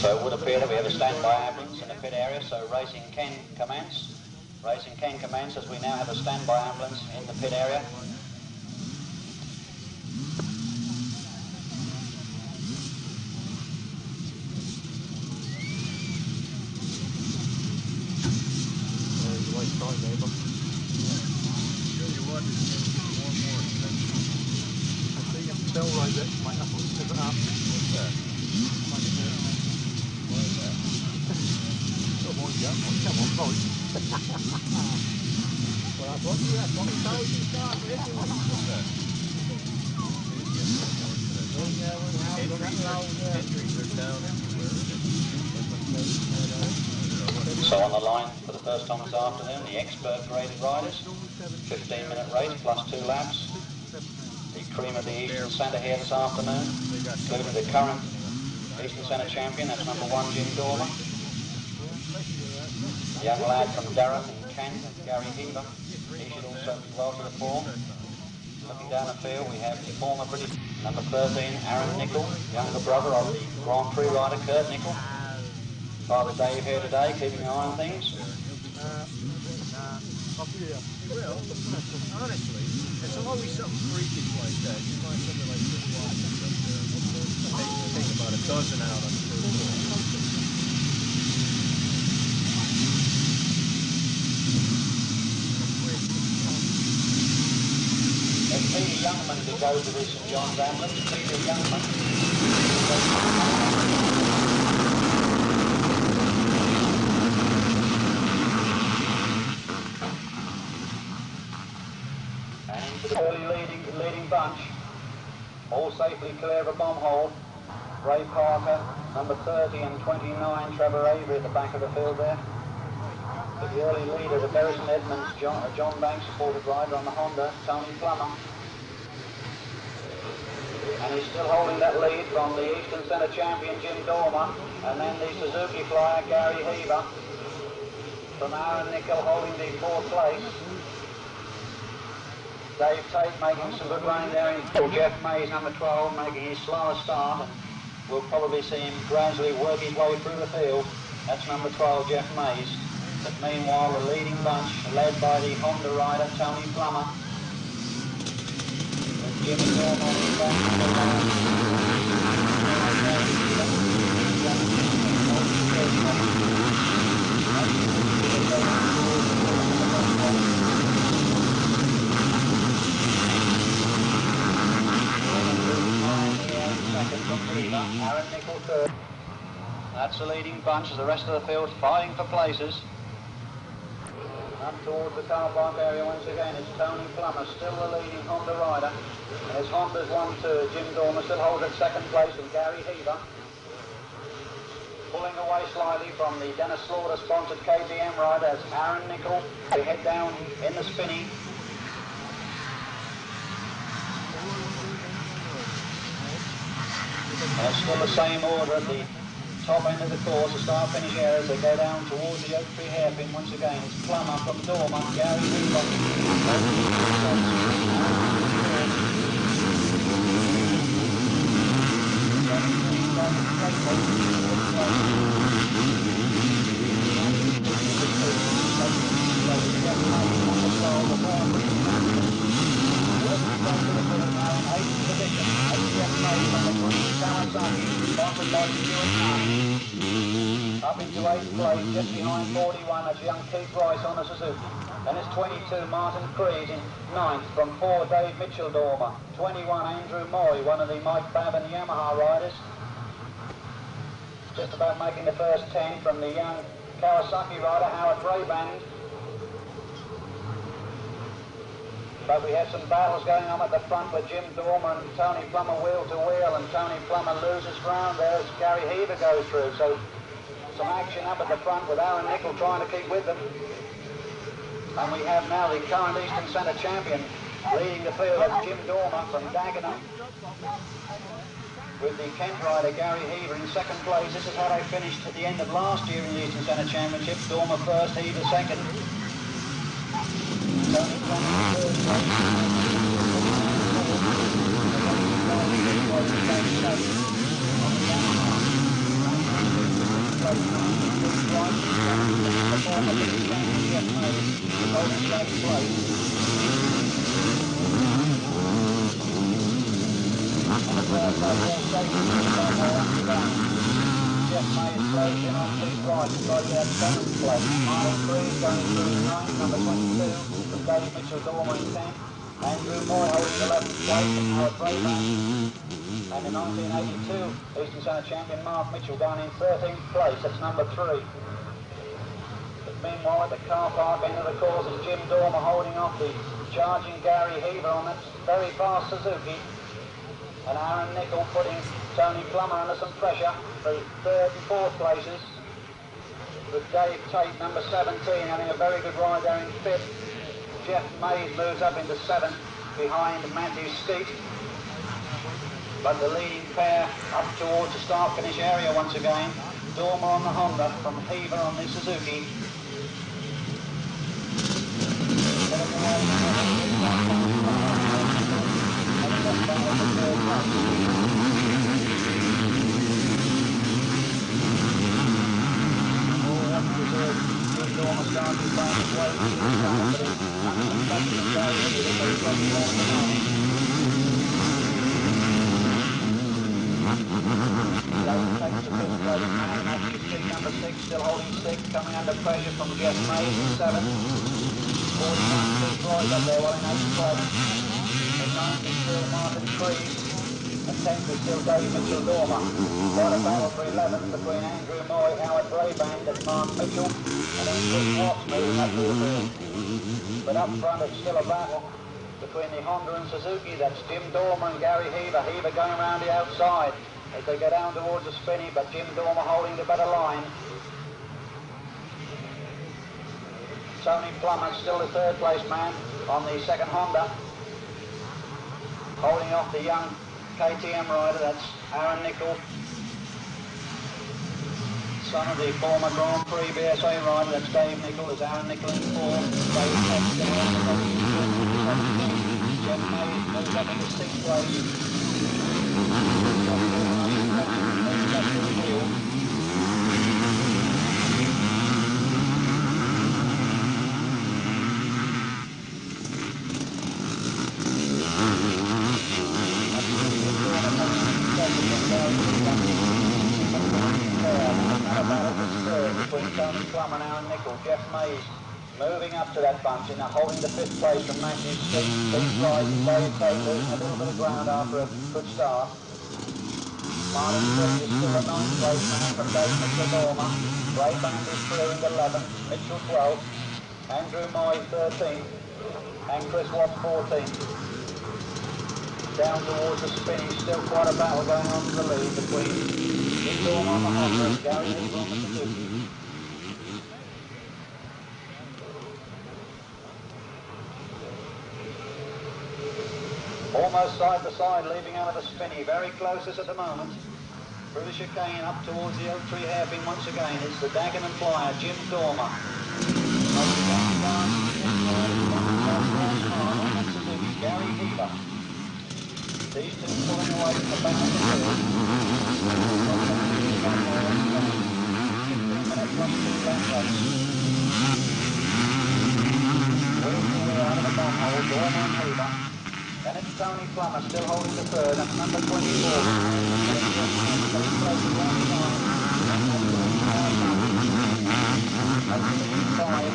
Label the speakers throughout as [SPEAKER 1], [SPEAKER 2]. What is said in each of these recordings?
[SPEAKER 1] So it would appear that we have a standby ambulance in the pit area, so racing can commence. Racing can commence as we now have a standby ambulance in the pit area. So on the line for the first time this afternoon, the expert graded riders, 15-minute race plus 2 laps. The cream of the Eastern Centre here this afternoon, including the current Eastern Centre champion, that's number 1 Jim Dormer. The young lad from Durham in Kent, Gary Heaver, he should also be well to the fore. Looking down the field, we have the former British number 13, Aaron Nicol, younger brother of the Grand Prix rider Kurt Nicol. Father Dave here today, keeping an eye on things.
[SPEAKER 2] Well, honestly, it's always something freakish like that. You find something like this take about a dozen out on the first one.
[SPEAKER 1] It's Peter Youngman who goes to this St John's ambulance. Peter Youngman. The early leading bunch, all safely clear of a bomb hole. Ray Parker, number 30 and 29, Trevor Avery at the back of the field there. But the early leader, the Berrison Edmonds, John Banks supported rider on the Honda, Tony Plummer. And he's still holding that lead from the Eastern Centre champion, Jim Dormer, and then the Suzuki flyer, Gary Heaver. From Aaron Nicol holding the 4th place. Dave Tate making some good running there in Jeff Mays, number 12, making his slower start. We'll probably see him gradually work his way through the field. That's number 12, Jeff Mays. But meanwhile, the leading bunch, led by the Honda rider, Tony Plummer. With Jimmy Dormer on the back. Aaron Nicol third. That's the leading bunch as the rest of the field fighting for places. Up towards the car park area once again, it's Tony Plummer, still the leading Honda rider. And his Honda's 1-2. Jim Dormer still holds at 2nd place with Gary Heaver. Pulling away slightly from the Dennis Slaughter sponsored KTM rider as Aaron Nicol. They head down in the Spinney. And it's still the same order at the top end of the course, the start-finish areas. They go down towards the Oak Tree hairpin once again. It's Plummer from Dormer, Gary Heaver. Up into 8th place, just behind 41, that's young Keith Rice on the Suzuki. Then it's 22, Martin Creed in 9th, from 4, Dave Mitchell Dormer. 21, Andrew Moy, one of the Mike Babin Yamaha riders. Just about making the first 10 from the young Kawasaki rider, Howard Braband. But we have some battles going on at the front with Jim Dormer and Tony Plummer wheel to wheel, and Tony Plummer loses ground there as Gary Heaver goes through. So some action up at the front with Aaron Nicol trying to keep with them. And we have now the current Eastern Centre champion leading the field. That's Jim Dormer from Dagenham, with the Kent rider Gary Heaver in second place. This is how they finished at the end of last year in the Eastern Centre Championship. Dormer first, Heaver second. Tony Plummer third Jeff May is close in on his right, right there, 7th place. Martin Cree going through 9, number 22, from Dave Mitchell, Dormer in 10th. Andrew Moore holding 11th place from Howard Brayback. And the 1982 Eastern Centre champion Mark Mitchell down in 13th place, that's number 3. But meanwhile at the car park end of the course is Jim Dormer holding off the charging Gary Heaver on that very fast Suzuki. And Aaron Nicol putting Tony Plummer under some pressure for 3rd and 4th places. With Dave Tate, number 17, having a very good ride there in 5th. Jeff Mays moves up into 7th behind Matthew Skeet. But the leading pair up towards the start-finish area once again. Dormer on the Honda from Heaver on the Suzuki. Number 6 still holding 6, coming under pressure from Jeff Mays in 7th. 49 feet right up there, well in 8th place. And 9th is still Martin Cree. And 10th is still Dave Mitchell Dormer. Quite a battle for 11th between Andrew Moy, Howard Braband and Mark Mitchell. And then Chris Watts moving up to the field. But up front it's still a battle between the Honda and Suzuki. That's Jim Dormer and Gary Heaver. Heaver going around the outside as they go down towards the Spinney, but Jim Dormer holding the better line. Tony Plummer still the 3rd place man on the second Honda, holding off the young KTM rider, that's Aaron Nicol, son of the former Grand Prix BSA rider, that's Dave Nicol, there's Aaron Nicol in 4th, Dave Tate Jeff Mays moves up into 6th place. Between Tony Plummer and Aaron Nicol, Jeff Mays moving up to that bunch and holding the 5th place from Matthew Skeet. Skeet right, Dave Tate losing a little bit of ground after a good start. Martin Cree is still a 9th place man from Dave Mitchell Dormer. Braband is through in 11th, Mitchell 12th, Andrew Moy 13th, and Chris Watts 14th. Down towards the Spinney, still quite a battle going on in the lead between Jim Dormer on the Honda and Gary Heaver on the Suzuki. Almost side to side, leaving out of the Spinney. Very closest at the moment. Through the chicane up towards the Oak Tree hairpin once again. It's the Dagenham flyer, Jim Dormer. Gary Heaver. These two pulling away from the back of the field. 15 minutes left to that race. We're out of the bomb hole, Dormer and Heaver. Then it's Tony Plummer still holding the 3rd, that's number 24.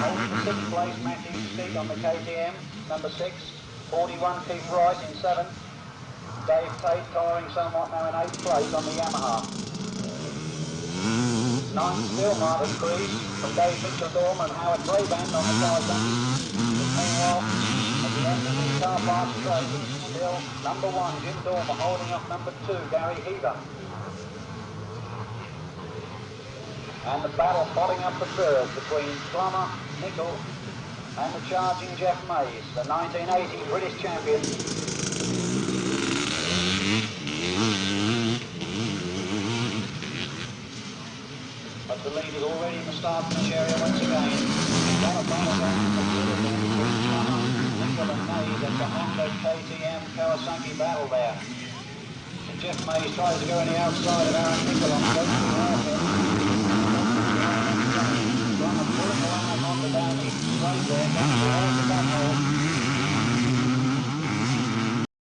[SPEAKER 1] Holding the 6th place, Matthew Skeet on the KTM, number 6. 41 feet right in 7th. Dave Tate tiring somewhat now in 8th place on the Yamaha. 9th still Martin Cree from Dave Mitchell Dormer and Howard Braband on the side. Meanwhile, at the the car park straight. Still number 1, Jim Dormer, holding off number 2, Gary Heber. And the battle following up the third between Plummer, Nickel, and the charging Jeff Mays, the 1980 British champion. But the lead is already in the start finish area once again. Nickel and Mays at the Honda KTM Kawasaki battle there. And Jeff Mays tries to go on the outside of Aaron Nickel on the pulling along on the down the straight there, comes towards the back hole.